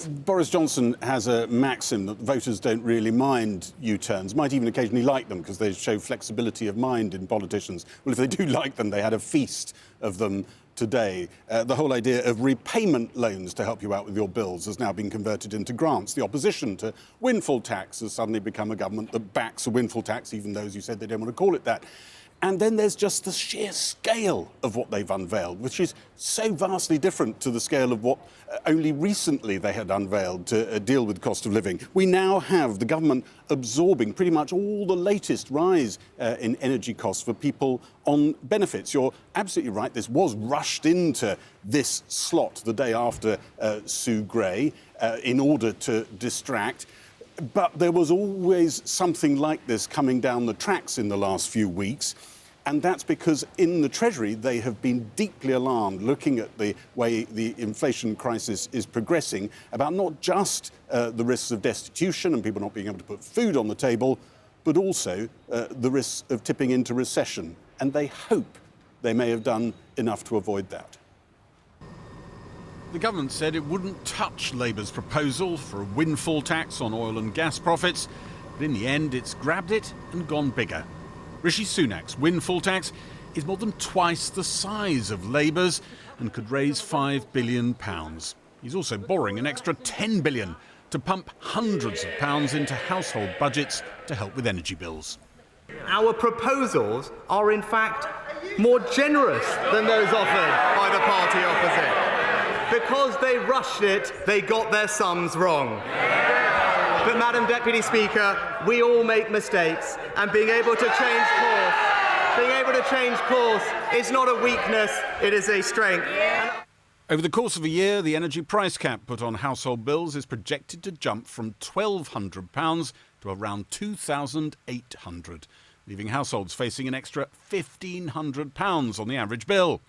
Boris Johnson has a maxim that voters don't really mind U-turns, might even occasionally like them because they show flexibility of mind in politicians. Well, if they do like them, they had a feast of them today. The whole idea of repayment loans to help you out with your bills has now been converted into grants. The opposition to windfall tax has suddenly become a government that backs a windfall tax, even those who said they don't want to call it that. And then there's just the sheer scale of what they've unveiled, which is so vastly different to the scale of what only recently they had unveiled to deal with cost of living. We now have the government absorbing pretty much all the latest rise in energy costs for people on benefits. You're absolutely right. This was rushed into this slot the day after Sue Gray in order to distract. But there was always something like this coming down the tracks in the last few weeks. And that's because in the Treasury, they have been deeply alarmed looking at the way the inflation crisis is progressing about not just the risks of destitution and people not being able to put food on the table, but also the risks of tipping into recession. And they hope they may have done enough to avoid that. The government said it wouldn't touch Labour's proposal for a windfall tax on oil and gas profits, but in the end it's grabbed it and gone bigger. Rishi Sunak's windfall tax is more than twice the size of Labour's and could raise £5 billion. He's also borrowing an extra £10 billion to pump hundreds of pounds into household budgets to help with energy bills. Our proposals are in fact more generous than those offered by the party opposite. Because they rushed it, they got their sums wrong. But, Madam Deputy Speaker, we all make mistakes, and being able to change course is not a weakness, it is a strength. Over the course of a year, the energy price cap put on household bills is projected to jump from £1,200 to around £2,800, leaving households facing an extra £1,500 on the average bill.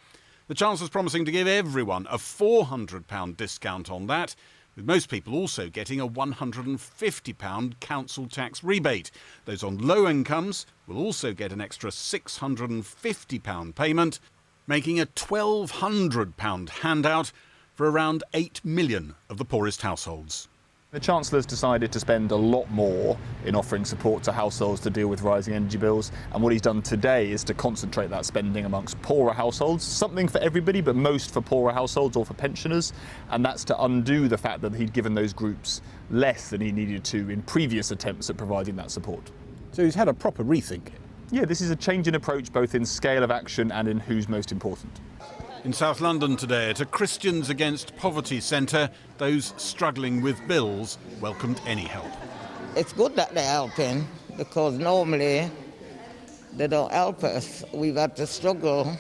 The Chancellor's promising to give everyone a £400 discount on that, with most people also getting a £150 council tax rebate. Those on low incomes will also get an extra £650 payment, making a £1,200 handout for around 8 million of the poorest households. The Chancellor's decided to spend a lot more in offering support to households to deal with rising energy bills, and what he's done today is to concentrate that spending amongst poorer households, something for everybody but most for poorer households or for pensioners, and that's to undo the fact that he'd given those groups less than he needed to in previous attempts at providing that support. So he's had a proper rethink. Yeah, this is a change in approach both in scale of action and in who's most important. In South London today, at a Christians Against Poverty centre, those struggling with bills welcomed any help. It's good that they're helping, because normally they don't help us. We've had to struggle.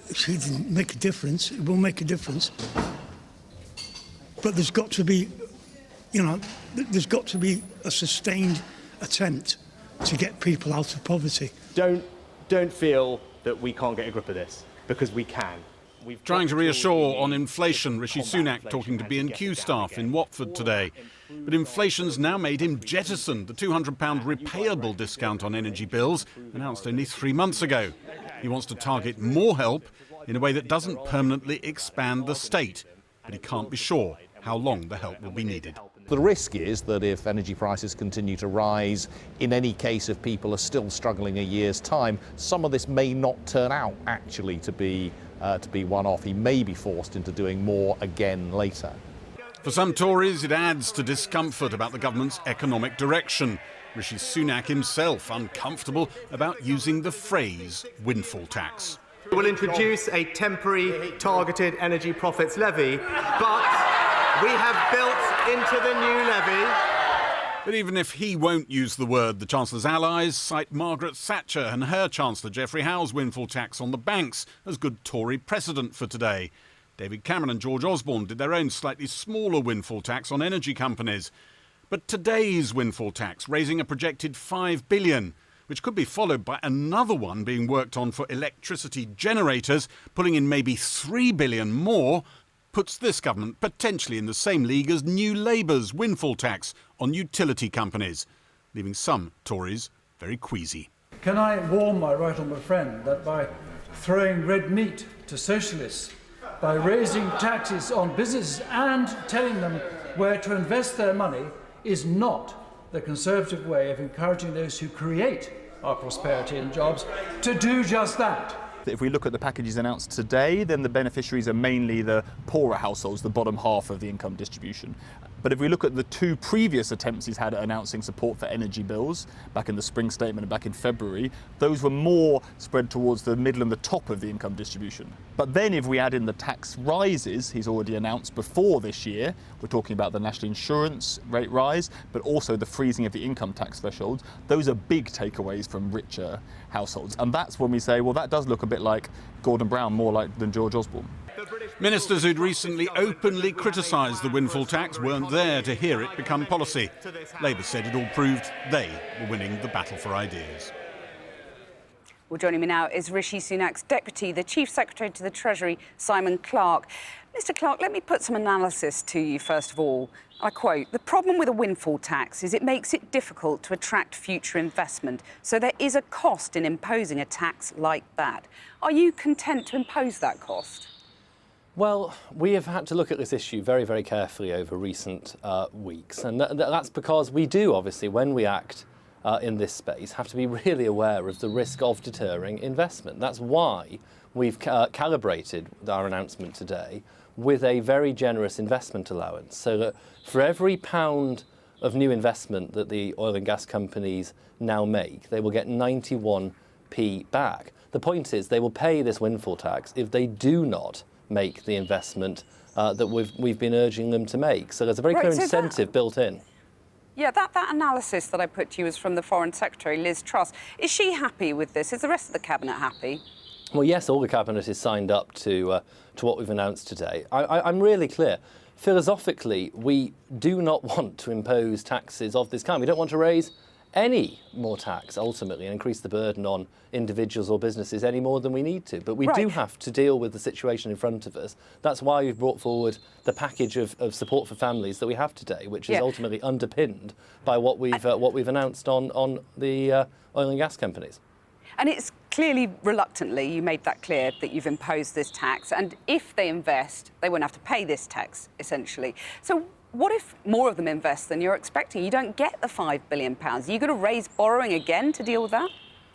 If it didn't make a difference, it will make a difference. But there's got to be, there's got to be a sustained attempt to get people out of poverty. Don't feel that we can't get a grip of this, because we can. Trying to reassure on inflation, Rishi Sunak talking to B&Q staff in Watford today. But inflation's now made him jettison the £200 repayable discount on energy bills, announced only 3 months ago. He wants to target more help in a way that doesn't permanently expand the state. But he can't be sure how long the help will be needed. The risk is that if energy prices continue to rise, in any case if people are still struggling a year's time, some of this may not turn out actually to be one-off. He may be forced into doing more again later. For some Tories, it adds to discomfort about the government's economic direction. Rishi Sunak himself uncomfortable about using the phrase windfall tax. We'll introduce a temporary targeted energy profits levy, but we have built into the new levy. But even if he won't use the word, the Chancellor's allies cite Margaret Thatcher and her Chancellor Geoffrey Howe's windfall tax on the banks as good Tory precedent for today. David Cameron and George Osborne did their own slightly smaller windfall tax on energy companies. But today's windfall tax, raising a projected £5 billion, which could be followed by another one being worked on for electricity generators, pulling in maybe £3 billion more, puts this government potentially in the same league as New Labour's windfall tax on utility companies, leaving some Tories very queasy. Can I warn my right honourable friend that by throwing red meat to socialists, by raising taxes on businesses and telling them where to invest their money is not the Conservative way of encouraging those who create our prosperity and jobs to do just that. If we look at the packages announced today, then the beneficiaries are mainly the poorer households, the bottom half of the income distribution. But if we look at the two previous attempts he's had at announcing support for energy bills, back in the spring statement and back in February, those were more spread towards the middle and the top of the income distribution. But then if we add in the tax rises he's already announced before this year, we're talking about the national insurance rate rise, but also the freezing of the income tax thresholds, those are big takeaways from richer households. And that's when we say, well, that does look a bit like Gordon Brown, more like than George Osborne. Ministers who'd recently openly criticised the windfall tax weren't there to hear it become policy. Labour said it all proved they were winning the battle for ideas. Well, joining me now is Rishi Sunak's deputy, the Chief Secretary to the Treasury, Simon Clarke. Mr Clarke, let me put some analysis to you first of all. I quote, "The problem with a windfall tax is it makes it difficult to attract future investment. So there is a cost in imposing a tax like that. Are you content to impose that cost?" Well, we have had to look at this issue very, very carefully over recent weeks. And that's because we do, obviously, when we act in this space, have to be really aware of the risk of deterring investment. That's why we've calibrated our announcement today with a very generous investment allowance, so that for every pound of new investment that the oil and gas companies now make, they will get 91p back. The point is they will pay this windfall tax if they do not make the investment that we've been urging them to make. So there's a very clear incentive built in. Yeah, that analysis that I put to you is from the Foreign Secretary, Liz Truss. Is she happy with this? Is the rest of the Cabinet happy? Well, yes, all the Cabinet is signed up to what we've announced today. I'm really clear. Philosophically, we do not want to impose taxes of this kind. We don't want to raise any more tax, ultimately, and increase the burden on individuals or businesses any more than we need to. But we do have to deal with the situation in front of us. That's why we've brought forward the package of support for families that we have today, which is ultimately underpinned by what we've announced on the oil and gas companies. And it's clearly, reluctantly, you made that clear that you've imposed this tax. And if they invest, they won't have to pay this tax, essentially. So what if more of them invest than you're expecting? You don't get the £5 billion. Are you going to raise borrowing again to deal with that?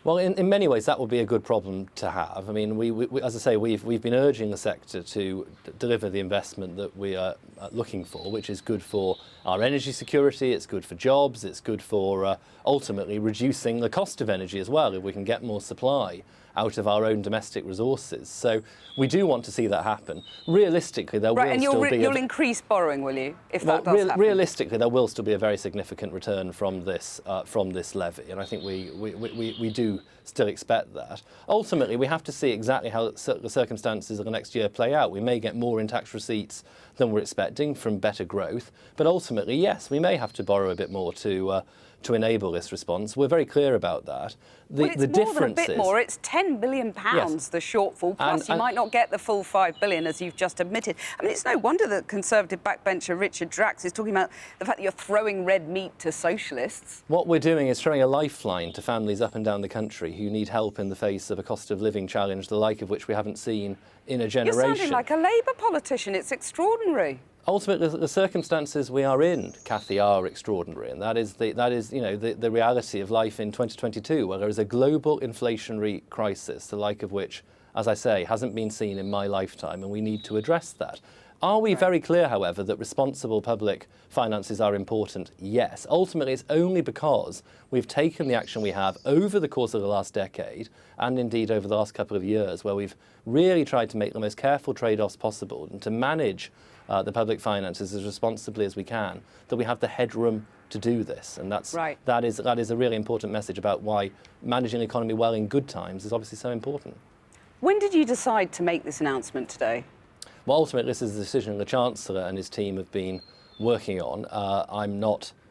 Well, in many ways, that would be a good problem to have. I mean, we as I say, we've been urging the sector to deliver the investment that we are looking for, which is good for our energy security, it's good for jobs, it's good for ultimately reducing the cost of energy as well, if we can get more supply out of our own domestic resources. So we do want to see that happen. Realistically, there will still be... You'll increase borrowing, will you, if that does happen? Realistically, there will still be a very significant return from this levy, and I think we do still expect that. Ultimately, we have to see exactly how the circumstances of the next year play out. We may get more in tax receipts than we're expecting from better growth, but ultimately, yes, we may have to borrow a bit more to enable this response. We're very clear about that. The difference is... a bit more. It's £10 billion, the shortfall, plus you might not get the full £5 billion, as you've just admitted. I mean, it's no wonder that Conservative backbencher Richard Drax is talking about the fact that you're throwing red meat to socialists. What we're doing is throwing a lifeline to families up and down the country who need help in the face of a cost of living challenge, the like of which we haven't seen in a generation. You're sounding like a Labour politician. It's extraordinary. Ultimately, the circumstances we are in, Cathy, are extraordinary, and that is the reality of life in 2022, where there is a global inflationary crisis, the like of which, as I say, hasn't been seen in my lifetime, and we need to address that. Are we very clear, however, that responsible public finances are important? Yes. Ultimately, it's only because we've taken the action we have over the course of the last decade, and indeed over the last couple of years, where we've really tried to make the most careful trade-offs possible and to manage the public finances as responsibly as we can, that we have the headroom to do this. And that is a really important message about why managing the economy well in good times is obviously so important. When did you decide to make this announcement today? Well, ultimately, this is a decision the Chancellor and his team have been working on.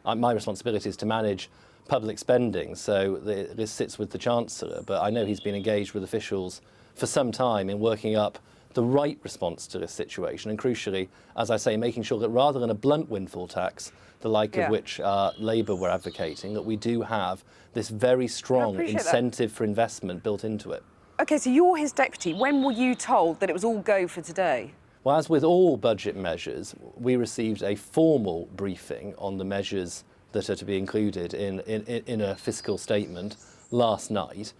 My responsibility is to manage public spending, so this sits with the Chancellor, but I know he's been engaged with officials for some time in working up the right response to this situation, and crucially, as I say, making sure that rather than a blunt windfall tax, the like of which Labour were advocating, that we do have this very strong incentive for investment built into it. OK, so you're his deputy. When were you told that it was all go for today? Well, as with all budget measures, we received a formal briefing on the measures that are to be included in a fiscal statement last night.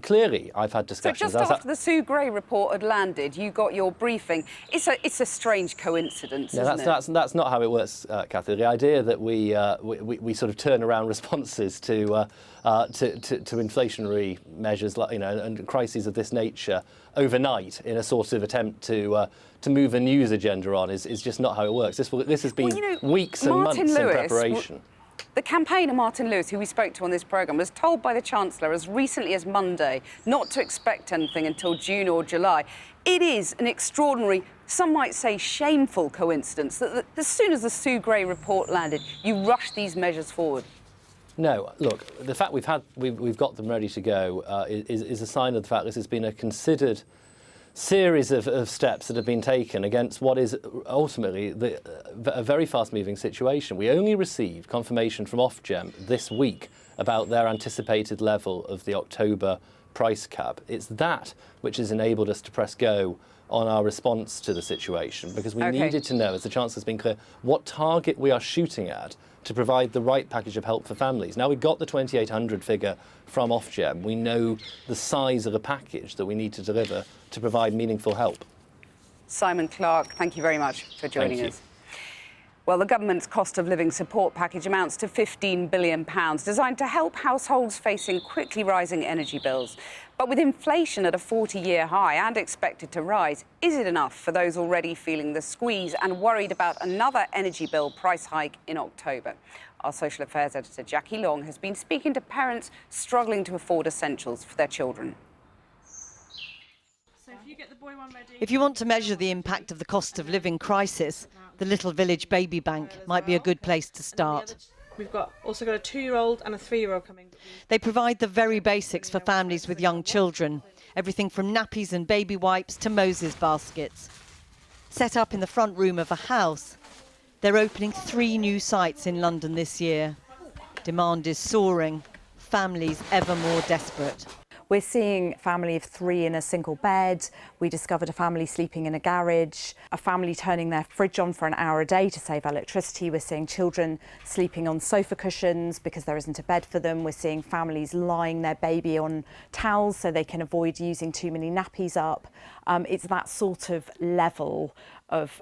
Clearly, I've had discussions. So just after the Sue Gray report had landed, you got your briefing. It's a strange coincidence, isn't it? That's not how it works, Cathy. The idea that we sort of turn around responses to inflationary measures, like, and crises of this nature overnight in a sort of attempt to move a news agenda on is just not how it works. This has been weeks and months in preparation. The campaigner Martin Lewis, who we spoke to on this programme, was told by the Chancellor as recently as Monday not to expect anything until June or July. It is an extraordinary, some might say shameful coincidence that as soon as the Sue Gray report landed, you rushed these measures forward. No, look, the fact we've got them ready to go is a sign of the fact this has been a considered series of steps that have been taken against what is ultimately a very fast-moving situation. We only received confirmation from Ofgem this week about their anticipated level of the October price cap. It's that which has enabled us to press go on our response to the situation, because we needed to know, as the Chancellor's been clear, what target we are shooting at to provide the right package of help for families. Now, we've got the 2,800 figure from Ofgem. We know the size of the package that we need to deliver to provide meaningful help. Simon Clarke, thank you very much for joining us. Well, the government's cost of living support package amounts to £15 billion, designed to help households facing quickly rising energy bills. But with inflation at a 40-year high and expected to rise, is it enough for those already feeling the squeeze and worried about another energy bill price hike in October? Our social affairs editor, Jackie Long, has been speaking to parents struggling to afford essentials for their children. If you want to measure the impact of the cost of living crisis, the Little Village Baby Bank might be a good place to start. We've also got a 2-year-old and a 3-year-old coming. They provide the very basics for families with young children, everything from nappies and baby wipes to Moses baskets. Set up in the front room of a house, they're opening 3 new sites in London this year. Demand is soaring, families ever more desperate. We're seeing a family of 3 in a single bed. We discovered a family sleeping in a garage, a family turning their fridge on for an hour a day to save electricity. We're seeing children sleeping on sofa cushions because there isn't a bed for them. We're seeing families lying their baby on towels so they can avoid using too many nappies up. It's that sort of level of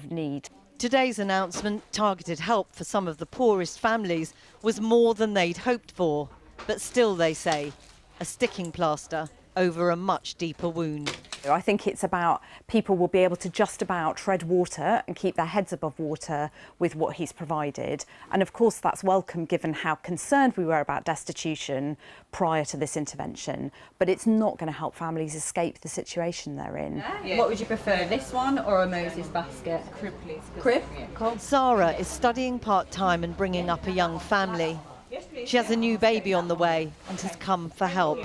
need. Today's announcement targeted help for some of the poorest families was more than they'd hoped for. But still, they say, a sticking plaster over a much deeper wound. I think it's about people will be able to just about tread water and keep their heads above water with what he's provided. And of course, that's welcome given how concerned we were about destitution prior to this intervention. But it's not going to help families escape the situation they're in. What would you prefer, this one or a Moses basket? Crib, please. Crib? Cool. Sarah is studying part-time and bringing up a young family. She has a new baby on the way and has come for help.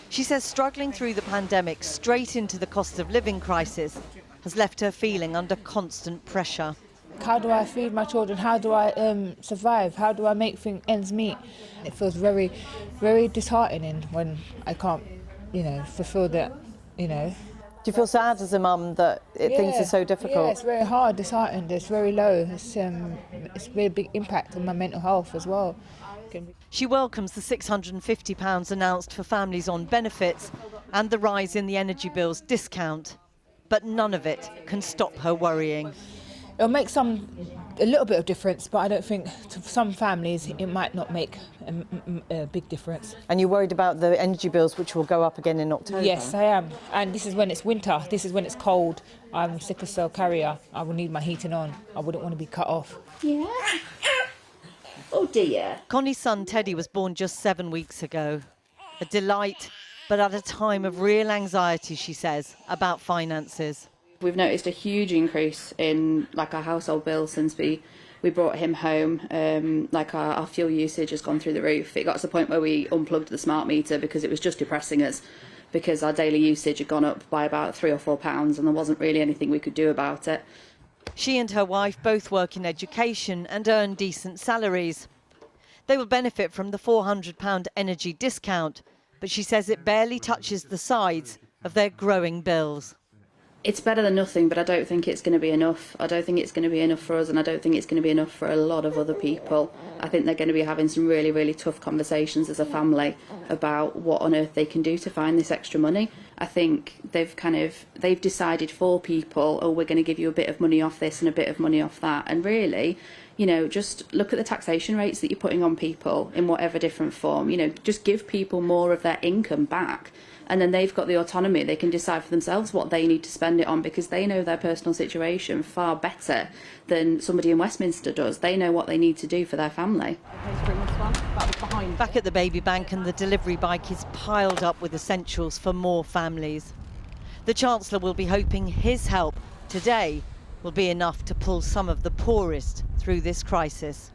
She says struggling through the pandemic straight into the cost of living crisis has left her feeling under constant pressure. How do I feed my children? How do I survive? How do I make ends meet? It feels very, very disheartening when I can't, fulfill that, Do you feel sad as a mum that things are so difficult? Yeah, it's very hard, disheartened, it's very low. It's very big impact on my mental health as well. She welcomes the £650 announced for families on benefits and the rise in the energy bills discount. But none of it can stop her worrying. It'll make a little bit of difference, but I don't think to some families it might not make a big difference. And you're worried about the energy bills, which will go up again in October? Yes, I am. And this is when it's winter. This is when it's cold. I'm a sickle cell carrier. I will need my heating on. I wouldn't want to be cut off. Yeah. Oh dear. Connie's son Teddy was born just 7 weeks ago. A delight, but at a time of real anxiety, she says, about finances. We've noticed a huge increase in our household bill since we brought him home. Our fuel usage has gone through the roof. It got to the point where we unplugged the smart meter because it was just depressing us, because our daily usage had gone up by about £3 or £4 and there wasn't really anything we could do about it. She and her wife both work in education and earn decent salaries. They will benefit from the £400 energy discount, but she says it barely touches the sides of their growing bills. It's better than nothing, but I don't think it's going to be enough. I don't think it's going to be enough for us, and I don't think it's going to be enough for a lot of other people. I think they're going to be having some really, really tough conversations as a family about what on earth they can do to find this extra money. I think they've decided for people, oh, we're going to give you a bit of money off this and a bit of money off that. And really, you know, just look at the taxation rates that you're putting on people in whatever different form. You know, just give people more of their income back. And then they've got the autonomy. They can decide for themselves what they need to spend it on, because they know their personal situation far better than somebody in Westminster does. They know what they need to do for their family. Back at the baby bank, and the delivery bike is piled up with essentials for more families. The Chancellor will be hoping his help today will be enough to pull some of the poorest through this crisis.